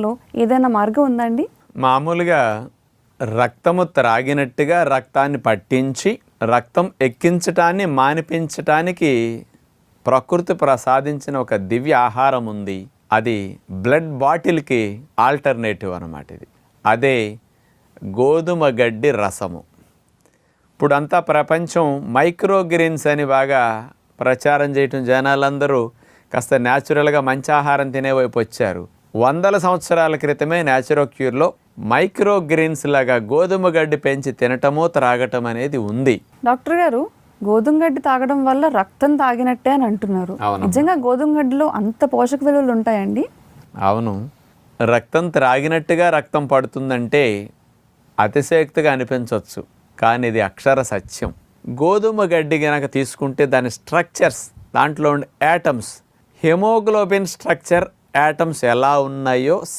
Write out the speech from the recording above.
లో ఏదైనా మార్గం ఉందండి? మామూలుగా రక్తము త్రాగినట్టుగా రక్తాన్ని పట్టించి రక్తం ఎక్కించటాన్ని మానిపించటానికి ప్రకృతి ప్రసాదించిన ఒక దివ్య ఆహారం ఉంది. అది బ్లడ్ బాటిల్కి ఆల్టర్నేటివ్ అన్నమాట. ఇది అదే గోధుమ గడ్డి రసము. ఇప్పుడంతా ప్రపంచం మైక్రోగ్రీన్స్ అని బాగా ప్రచారం చేయటం, జనాలందరూ కాస్త న్యాచురల్గా మంచి ఆహారం తినే వైపు వచ్చారు. వందల సంవత్సరాల క్రితమే న్యాచురోక్యూర్లో మైక్రోగ్రీన్స్ లాగా గోధుమ గడ్డి పెంచి తినటము త్రాగటం అనేది ఉంది. డాక్టర్ గారు, గోధుమ గడ్డి తాగడం వల్ల రక్తం తాగినట్టే అని అంటున్నారు. నిజంగా గోధుమ గడ్డిలో అంత పోషక విలువలు ఉంటాయండి? అవును, రక్తం త్రాగినట్టుగా రక్తం పడుతుందంటే అతిశయోక్తిగా అనిపించవచ్చు, కానీ ఇది అక్షర సత్యం. గోధుమ గడ్డి కనుక తీసుకుంటే దాని స్ట్రక్చర్స్, దాంట్లో ఉండే యాటమ్స్, హెమోగ్లోబిన్ స్ట్రక్చర్ యాటమ్స్ ఎలా ఉన్నాయో